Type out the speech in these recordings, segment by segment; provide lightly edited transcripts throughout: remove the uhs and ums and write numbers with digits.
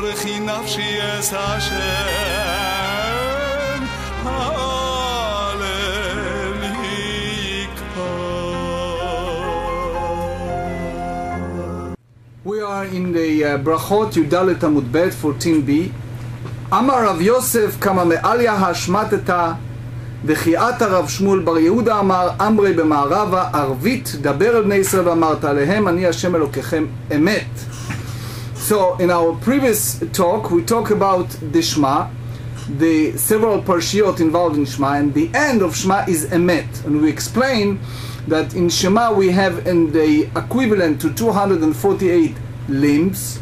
וכי נפשי אס השם We are in the Berachot, Yudalet Amud Bet, 14b. Amar Rav Yosef kama me'alya hashmateta v'chi'ata Rav Shmuel bar Yehuda amar amrei b'ma'arava arvit daber el bnei Yisrael v'amarta lehem ani Hashem Elokechem emet. So in our previous talk we talked about the Shema, the several parshiot involved in Shema, and the end of Shema is emet, and we explained that in Shema we have in the equivalent to 248 limbs,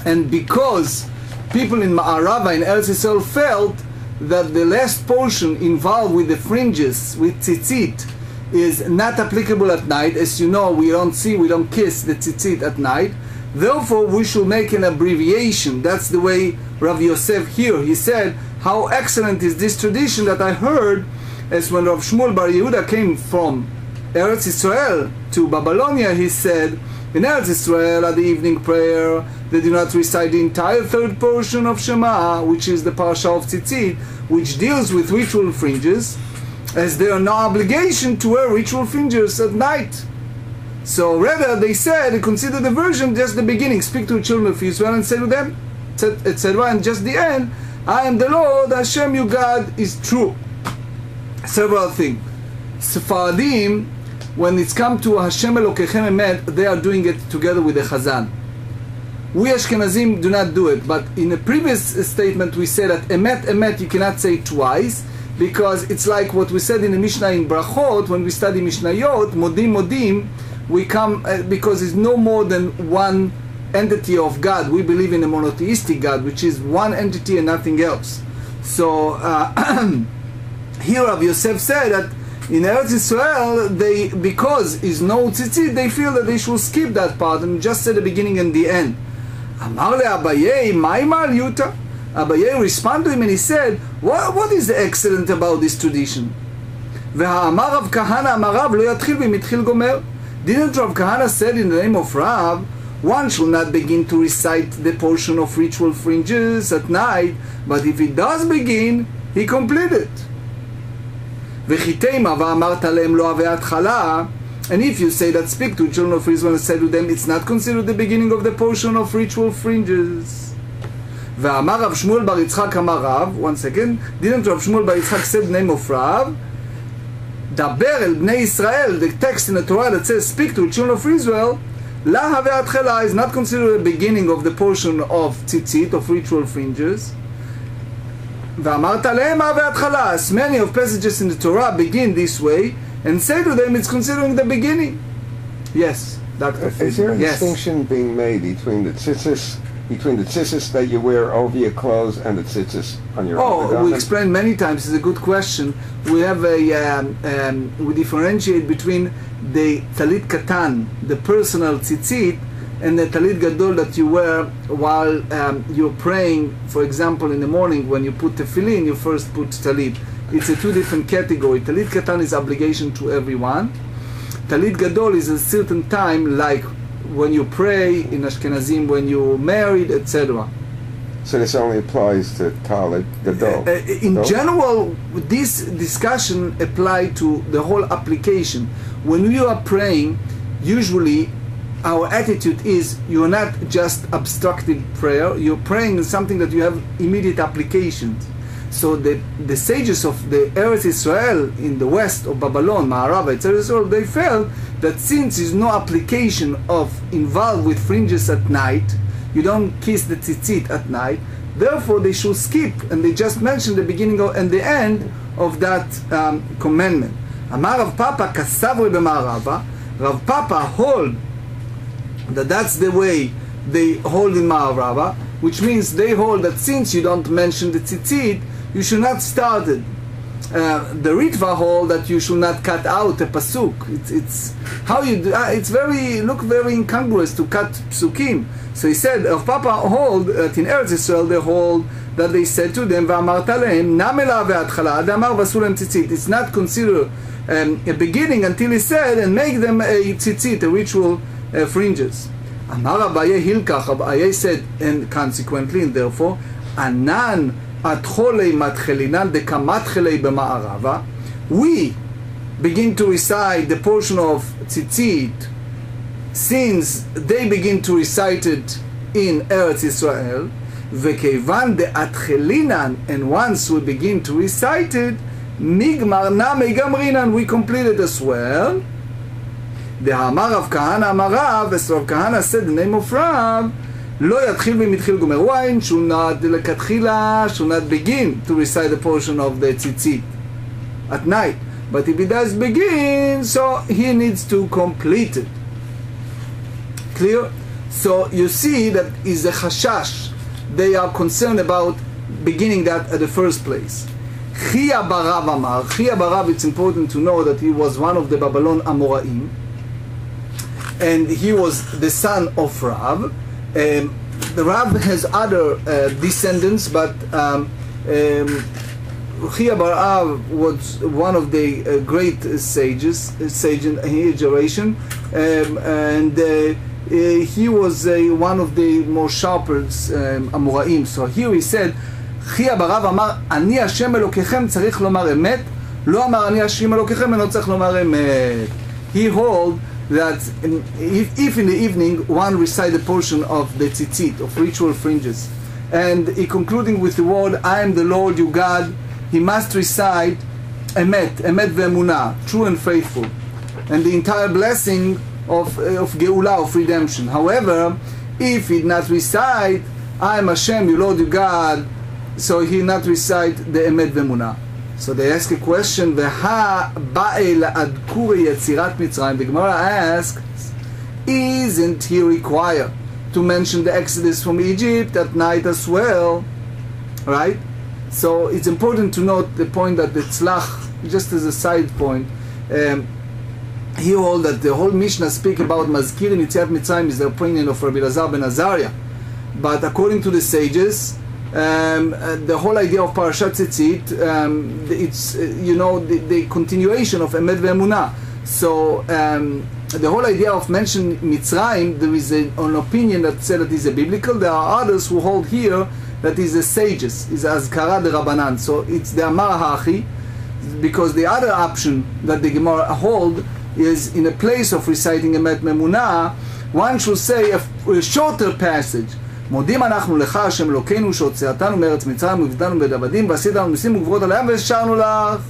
and because people in Ma'arava in Eretz Yisrael felt that the last portion involved with the fringes, with tzitzit, is not applicable at night. As you know, we don't kiss the tzitzit at night. Therefore, we should make an abbreviation. That's the way Rav Yosef here, he said, how excellent is this tradition that I heard as when Rav Shmuel bar Yehuda came from Eretz Yisrael to Babylonia. He said, in Eretz Yisrael at the evening prayer, they do not recite the entire third portion of Shema, which is the parasha of Tzitzit, which deals with ritual fringes, as there are no obligation to wear ritual fringes at night. So rather, they said, consider the version just the beginning, speak to the children of Israel and say to them, etc. And just the end, I am the Lord, Hashem your God is true. Several things. Sephardim, when it's come to Hashem Elokechem emet, they are doing it together with the Chazan. We Ashkenazim do not do it, but in a previous statement we said that emet, emet you cannot say twice, because it's like what we said in the Mishnah in Berachot, when we study Mishnayot, modim, modim, we come, because it's no more than one entity of God. We believe in a monotheistic God, which is one entity and nothing else. So here Rav Yosef said that in Eretz Yisrael, because is no tzitzit, they feel that they should skip that part and just say the beginning and the end. Amar le Abaye, Maimal Yuta. Abaye responded to him and he said, what is excellent about this tradition? Ve'amar Rav Kahana Amar Rav lo yatchil v'mitchil gomer. Didn't Rav Kahana said in the name of Rav, one should not begin to recite the portion of ritual fringes at night, but if he does begin, he completed. V'chitema v'amarta lehem lo avei atchala. And if you say that, speak to children of Israel and say to them, it's not considered the beginning of the portion of ritual fringes. Ve'amar Rav Shmuel bar Yitzchak amar Rav. One second. Didn't Rav Shmuel bar Yitzchak say the name of Rav? Daber el bnei Israel, the text in the Torah that says, speak to children of Israel, la havei atchala is not considered the beginning of the portion of tzitzit, of ritual fringes. Ve'amarta lehem havei atchala. As many of passages in the Torah begin this way, and say to them it's considering the beginning. Yes, Dr. Is there a distinction being made between the tzitzis that you wear over your clothes and the tzitzis on your undergarment? We explained many times. It's a good question. We have we differentiate between the talit katan, the personal tzitzit, and the talit gadol that you wear while you're praying. For example, in the morning when you put tefillin, you first put talit. It's a two different category. Talit katan is obligation to everyone. Talit gadol is a certain time, like when you pray in Ashkenazim, when you're married, etc. So this only applies to talit gadol. In general, this discussion applies to the whole application. When we are praying, usually our attitude is you're not just obstructive prayer. You're praying something that you have immediate applications. So the sages of the Eretz Yisrael in the west of Babylon, Ma'arava, etc., they felt that since there is no application of involved with fringes at night, you don't kiss the tzitzit at night, therefore they should skip, and they just mentioned the beginning and the end of that commandment. Amar Rav Papa kasavre b'Ma'arava. Rav Papa hold that that's the way they hold in Ma'arava, which means they hold that since you don't mention the tzitzit, you should not start it. The Ritva hold that you should not cut out a pasuk. It's how you do. It's very incongruous to cut psukim. So he said, Rav Papa hold that in Eretz Yisrael they hold that they said to them, "V'amarta lehem namela ve'atchala adamar v'asulem tzitzit." It's not considered a beginning until he said, and make them a tzitzit, a ritual fringes. Amar Abaye Hilkach, Abaye said, and consequently, and therefore, Anan Atcholei Matchelinan Dekamatchelei B'Ma'arava, we begin to recite the portion of Tzitzit since they begin to recite it in Eretz Israel, Vekevan De'atchelinan, and once we begin to recite it, Nigmar Name Gamrinan, we complete it as well. The Amar Rav Kahana Amar Rav, as Rav Kahana said the name of Rav, Lo Yatchil V'Mitchil Gomer Wine, should not Lekatchila, should not begin to recite the portion of the Tzitzit at night. But if he does begin, so he needs to complete it. Clear? So you see that is a chashash. They are concerned about beginning that at the first place. Chia Barav Amar. Chia Barav, it's important to know that he was one of the Babylon Amoraim, and he was the son of Rav. The Rav has other descendants, but Chia Barav was one of the great sages, sage in his generation, and he was one of the more sharper Amoraim. So here he said, Chia Barav Amar, Ani Hashem Elokechem tzarich lomar emet, lo amar Ani Hashem Elokechem eno tzarich lomar emet. He hold that if in the evening one recite a portion of the tzitzit, of ritual fringes, and he concluding with the word, I am the Lord your God, he must recite emet ve'emunah, true and faithful, and the entire blessing of Geula, of redemption. However, if he did not recite, I am Hashem, your Lord, your God, so he not recite the emet ve'emunah. So they ask a question, V'ha ba'e la'adkuri yetzirat Mitzrayim. The Gemara asks, isn't he required to mention the Exodus from Egypt at night as well? Right? So it's important to note the point that the tzlach, just as a side point, he hold that the whole Mishnah speak about Mazkirin Yetziat Mitzrayim is the opinion of Rabbi Lazar ben Azariah. But according to the sages, the whole idea of Parashat Tzitzit, it's the continuation of Emet ve'emunah. So the whole idea of mentioning Mitzrayim, there is an opinion that said that is a biblical. There are others who hold here that is a sages, is Azkara de Rabbanan. So it's the Amar Hachi, because the other option that the Gemarah hold is in a place of reciting Emet ve'emunah, one should say a shorter passage. מודים אנחנו לך, השם אלוקינו, שהוצאתנו מארץ מצרים ובאנו בדעבדים, ועשית לנו ניסים וגבורות על הים ושרנו לך.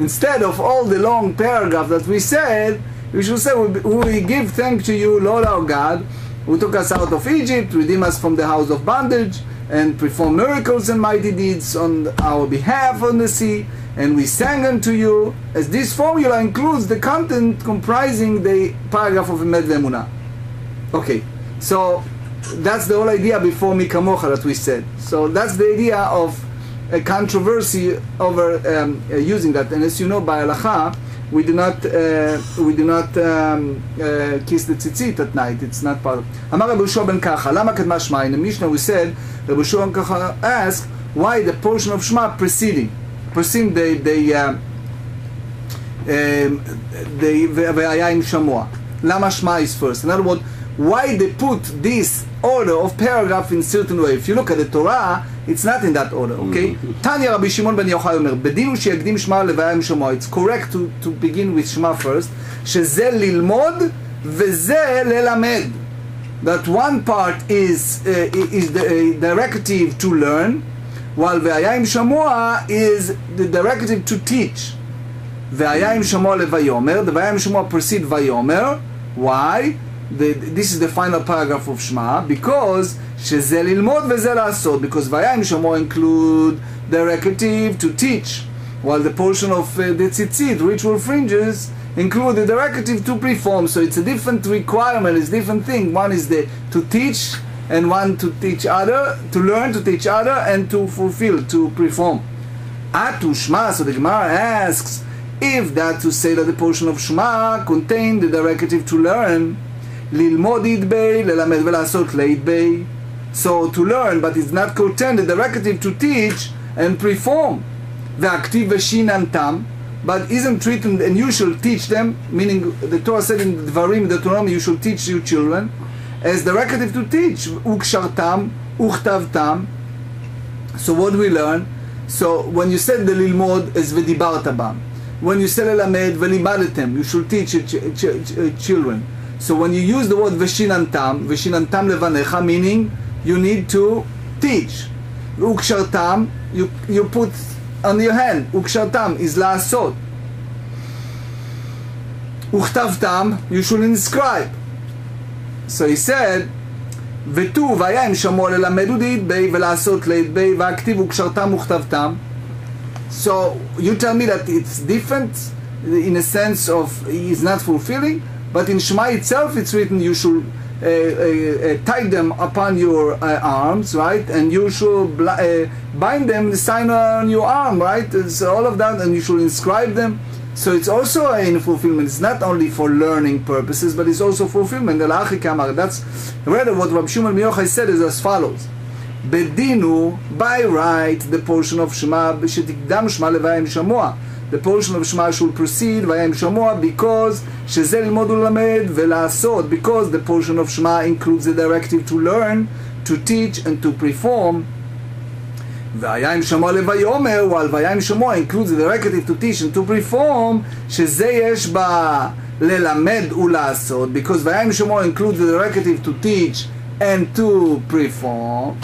Instead of all the long paragraph that we said, we should say, we give thanks to you, Lord our God, who took us out of Egypt, redeemed us from the house of bondage, and performed miracles and mighty deeds on our behalf on the sea, and we sang unto you, as this formula includes the content comprising the paragraph of Emet ve'emunah. Okay, so that's the whole idea before Mi Kamocha that we said. So that's the idea of a controversy over using that. And as you know, by halacha, we do not kiss the tzitzit at night. It's not part of. Amar Rabbi Shua ben Kacha, Lama Kadma Shema. In the Mishnah we said, Rabbi Shua ben Kacha asked why the portion of Shema preceding the Ve'ayim Shamua. Lama Shema is first. In other words, why they put this order of paragraph in certain way. If you look at the Torah, it's not in that order, okay? Tanya Rabbi Shimon ben Yochai Omer, בדין שיקדים שמע לוויה שמוע. It's correct to begin with Shema first. שזה ללמוד וזה ללמד. That one part is the directive to learn, while והיה עם שמוע is the directive to teach. והיה עם שמוע לויאמר, the והיה עם שמוע precede ויאמר. Why? This is the final paragraph of Shema, because שזה ללמוד וזה לעשות, because והיה עם שמוע include the directive to teach, while the portion of the tzitzit, ritual fringes, include the directive to perform. So it's a different requirement, it's a different thing. One is to teach, and one to teach other, to learn, to teach other, and to fulfill, to perform. Atu Shema, so the Gemarah asks, if that to say that the portion of Shema contain the directive to learn, ללמוד ידבי, ללמד ולעשות לידבי. So to learn, but it's not contain the directive to teach and perform. והכתיב ושיננתם, but isn't written and you shall teach them, meaning the Torah said in the Dvarim, Deuteronomy, you shall teach your children. as the directive to teach. Ukshartam, uchtavtam. So what do we learn? So when you said the lilmod is v'dibarta bam. When you say lelamed v'libadetem, you should teach children. So when you use the word v'shinantam levanecha, meaning you need to teach. Ukshartam, you put on your hand. Ukshartam is la'asot. Uchtavtam, you should inscribe. So he said, Vetu vayim shamo lelamed u'deidbei ve'la'asot leidbei va'aktiv ukshartam uchtavtam. So you tell me that it's different in a sense of it's not fulfilling, but in Shema itself it's written you should tie them upon your arms, right? And you should bind them, the sign on your arm, right? It's all of that, and you should inscribe them. So it's also in fulfillment. It's not only for learning purposes, but it's also fulfillment. That's rather what Rabbi Shimon Yochai said is as follows. Bedinu, by right, the portion of Shema, shetikdam Shema levayim shamoa. The portion of Shema should proceed vayim shamoa because shezel lilmod u'lamed ve'la'asot, because the portion of Shema includes the directive to learn, to teach, and to perform. Vayim shamoa levayomer, while vayim shamoa includes the directive to teach and to perform, sheze yesh ba lelamed u'la'asot, because vayim shamoa includes the directive to teach and to perform.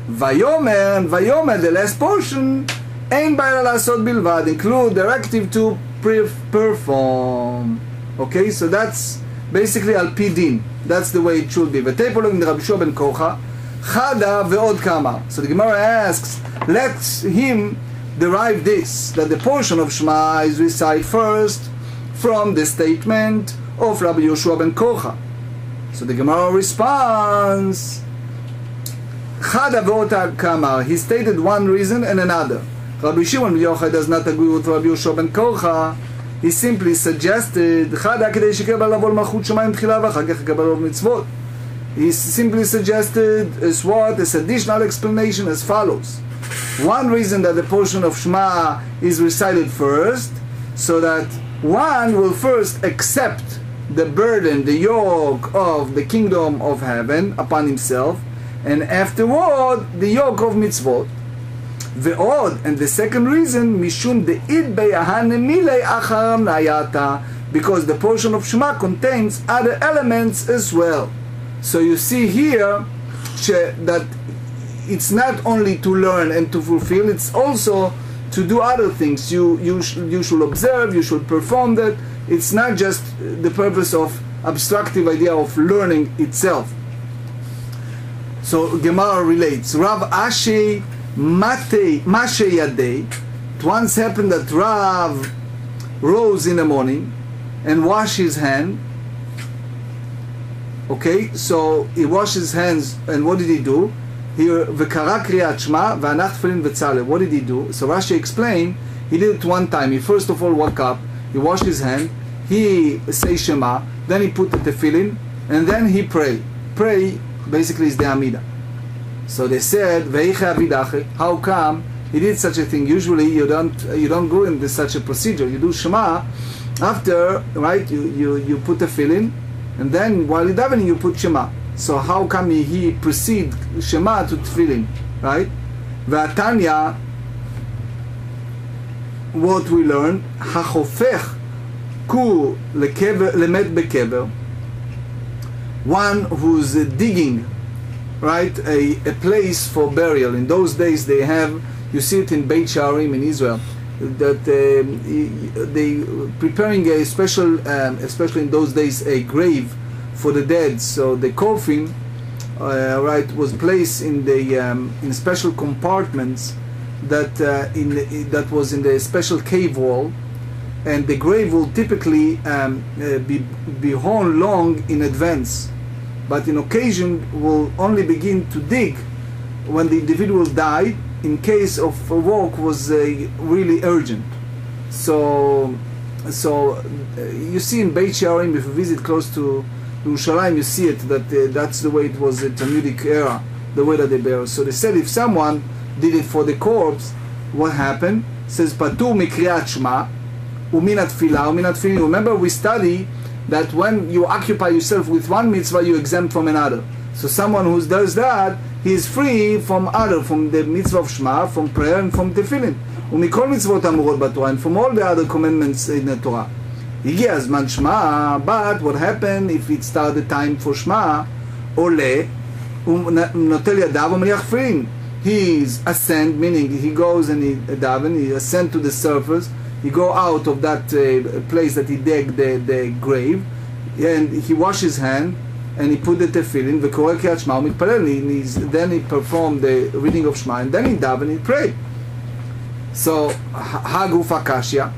Vayomer, and Vayomer, the last portion, ein ba'ila la'asot bilvad, include directive to perform. Okay, so that's basically al pi din. That's the way it should be. V'tepolog in Rabbi Shua ben Kocha, chada ve'od kama. So the Gemara asks, let him derive this, that the portion of Shema is recited first from the statement of Rabbi Yoshua ben Kocha. So the Gemara responds, Chada ve'ota kamar. He stated one reason and another. Rabbi Shimon ben Yochai does not agree with Rabbi Yoshua ben Kocha. He simply suggested, Chada kedei shekebal lavol malchut shamayim tchila v'achar kach yekebal rov mitzvot. He simply suggested as what? As additional explanation as follows. One reason that the portion of Shema is recited first, so that one will first accept the burden, the yoke of the kingdom of heaven upon himself, and afterward the yoke of mitzvot. Ve'od, and the second reason, mishum de'id be'yahan milei acharam nayata, because the portion of Shema contains other elements as well. So you see here that it's not only to learn and to fulfill, it's also to do other things. You should observe, you should perform that. It's not just the purpose of abstractive idea of learning itself. So Gemarah relates, Rav Ashi Mashe Yadei. It once happened that Rav rose in the morning and washed his hand. Okay, so he washed his hands, and what did he do? Here, v'kara kriyat shema v'anach tefillin v'tzaleh. What did he do? So Rashi explained, he did it one time. He first of all woke up, he washed his hand, he say Shema, then he put the tefillin, and then he pray. Pray basically is the Amidah. So they said, Veiche Avidache, how come he did such a thing? Usually you don't go into such a procedure. You do Shema after, right? You put the tefillin, and then while you're davening you put Shema. So how come he proceed Shema to tefillin, right? V'atanya, what we learn, hachofech ku lemet bekever, one who's digging, right, a place for burial. In those days they have, you see it in Beit Sharim in Israel, that they preparing a special, especially in those days, a grave for the dead. So the coffin, right, was placed in the in special compartments that was in the special cave wall, and the grave will typically be worn long in advance, but in occasion will only begin to dig when the individual died, in case of work was really urgent. So you see in Beit Sharim, if you visit close to Yerushalayim, you see it, that that's the way it was in the Talmudic era, the way that they bury. So they said if someone did it for the corpse, what happened? It says Patur mikriyat shema u'min atfilah u'min atfilin. Remember we study that when you occupy yourself with one mitzvah, you exempt from another. So someone who does that, he is free from the mitzvah of Shema, from prayer, and from tefillin. ומכל מצוות האמורות בתורה, and from all the other commandments in the Torah. הגיע הזמן שמע, but what happened if it started time for שמע, עולה, הוא נוטל ידיו ומניח תפילין. He is ascend, meaning he goes and he daven, he ascend to the surface, he go out of that place that he dug the grave, and he wash his hand, and he put the tefillin, וקורא קריאת שמע, ומתפלל, then he performed the reading of Shema, and then he daven and he prayed. So, haguf akashya.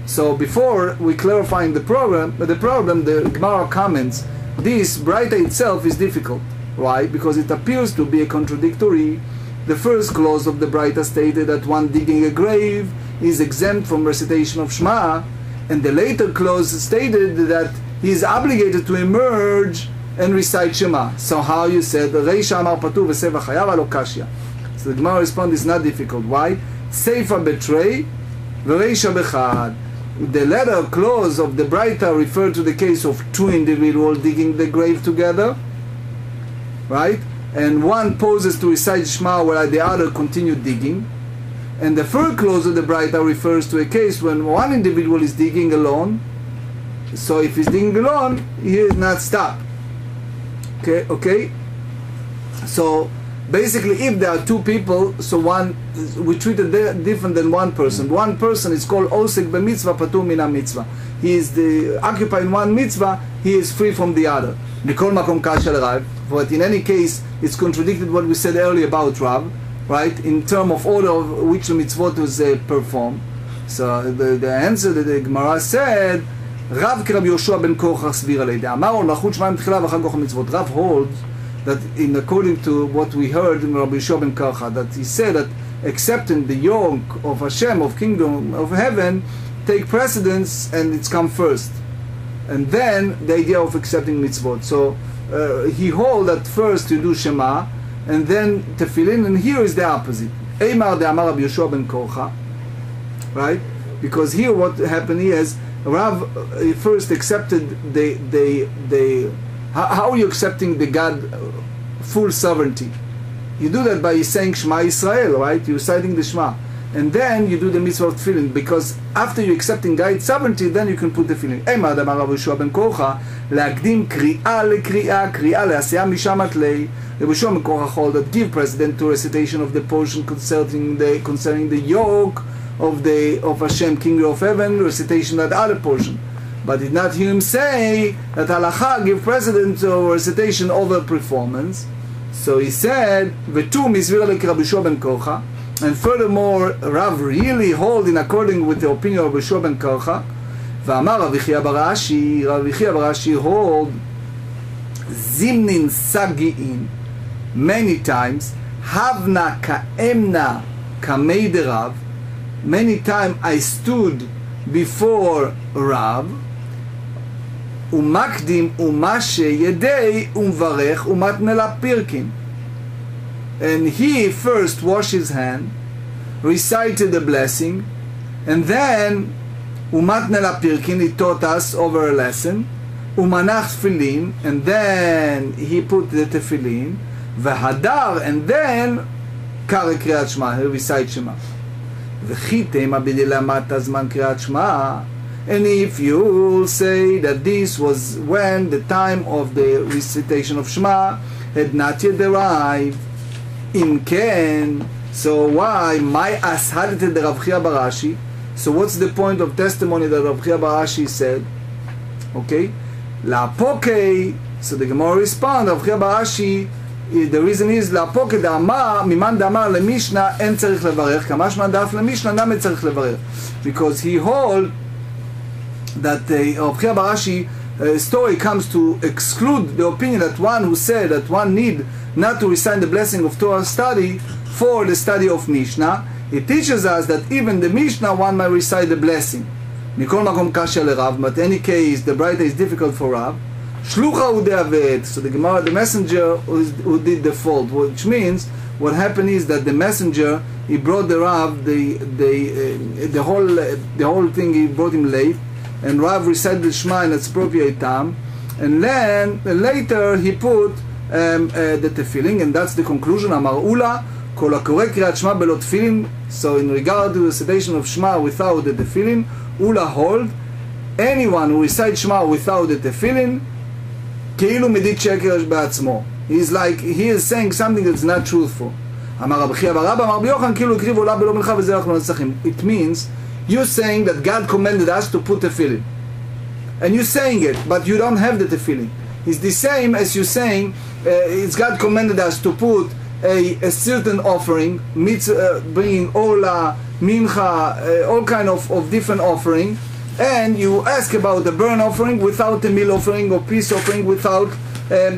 So before we clarifying the problem, the Gemarah comments, this Braita itself is difficult. Why? Because it appears to be a contradictory. The first clause of the Braita stated that one digging a grave is exempt from recitation of Shema, and the later clause stated that he is obligated to emerge and recite Shema. So how you said, Reisha amar patu v'seva chayav alo kashya. So the Gemarah responds, it's not difficult. Why? Seifa betray, v'reisha bechad. The latter clause of the Braita referred to the case of two individuals digging the grave together, right? And one pauses to recite Shema while the other continued digging. And the third clause of the Braita refers to a case when one individual is digging alone. So if he's digging alone, he is not stopped. Okay? So basically, if there are two people, so we treat it different than one person. One person is called osek b'mitzvah patur mina mitzvah. He is occupying one mitzvah, he is free from the other. Mikol makom kasha l'Rav. But in any case, it's contradicted what we said earlier about Rav, right? In terms of order of which the mitzvot was performed. So the answer that the Gemarah said, Rav k'Rabbi Yoshua ben Korach svir alei Amar ol malchut shemaim tchila v'achar koch mitzvot. Rav holds that according to what we heard in Rabbi Yoshua ben Korach, that he said that accepting the yoke of Hashem, of kingdom of heaven, take precedence and it's come first. And then the idea of accepting mitzvot. So he holds that first you do Shema, and then tefillin, and here is the opposite. Eimar de Amar Rabbi Yoshua ben Korach, right? Because here what happened is, Rav first accepted how are you accepting the God full sovereignty? You do that by saying Shema Yisrael, right? You're reciting the Shema. And then you do the mitzvah of tefillin, because after you're accepting God's sovereignty, then you can put the tefillin. Eimar d'amar Rabbi Yoshua ben Korach, להקדים קריאה לקריאה, קריאה לעשייה משם עד ליה. Rabbi Yoshua ben Korach hold that give precedence to recitation of the portion concerning the yoke of Hashem, King of Heaven, recitation of the other portion. But did not hear him say that halacha give precedence to recitation over performance. So he said, "V'tu misvir lek Rabbi Yoshua ben Korach." And furthermore, Rav really hold in according with the opinion of Rabbi Yoshua ben Korach. V'amar Rabbi Chia bar Ashi hold zimnin sagiin many times havna ka'emna kamei de Rav. Many times I stood before Rav. Umakdim umashe yedei umvarech umatnela pirkin. And he first washed his hand, recited the blessing, and then umatnela pirkin, he taught us over a lesson. Umanach tefillin, and then he put the tefillin. V'hadar, and then kare kriyat Shema, he recited Shema. V'chitem abidelamat azman kriyat Shema. And if you say that this was when the time of the recitation of Shema had not yet arrived, in Ken, so why my ashalted the Rav Chia bar Ashi? So what's the point of testimony that Rav Chia bar Ashi said? Okay, la poke. So the Gemarah responds, Rav Chia bar Ashi, the reason is la poke da'amar miman da'amar le Mishnah en tzarich levarech kamashman da'af le Mishnah name tzarich levarech, because he hold that Rav Chia bar Ashi story comes to exclude the opinion that one who said that one need not to recite the blessing of Torah study for the study of Mishnah. It teaches us that even the Mishnah one might recite the blessing. Mikol makom kasha leRav, but in any case the Braita is difficult for Rav. Shlucha udeavet, so the Gemarah, the messenger who did the fault, which means what happened is that the messenger, he brought the Rav the whole thing, he brought him late, and Rav recited the Shema in its appropriate time, and then later he put the tefillin, and that's the conclusion. Amar Ula, kol hakoreh kriyat Shema belo tefillin. So in regard to the recitation of Shema without the tefillin, Ula hold, anyone who recites Shema without the tefillin, כאילו מדית שקר בעצמו. He is saying something that's not truthful. אמר רבי חייא בר אבא, אמר רבי יוחנן, כאילו הקריב עולה בלא מנחה וזה אנחנו נצחים. It means, you're saying that God commanded us to put tefillin. And you're saying it, but you don't have the tefillin. It's the same as you're saying, it's God commanded us to put a certain offering, bringing ola, mincha, all kind of different offering, and you ask about the burnt offering without the meal offering or peace offering without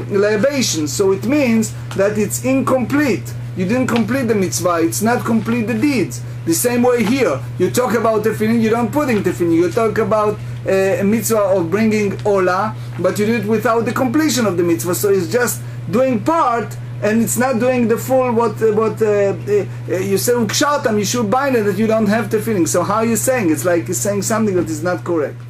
libation. So it means that it's incomplete. You didn't complete the mitzvah, it's not complete the deeds. The same way here, you talk about tefillin, you don't put in tefillin. You talk about a mitzvah of bringing ola, but you do it without the completion of the mitzvah. So it's just doing part, and it's not doing the full what you say ukshartam, you should bind it, that you don't have tefillin. So how are you saying? It's like you're saying something that is not correct.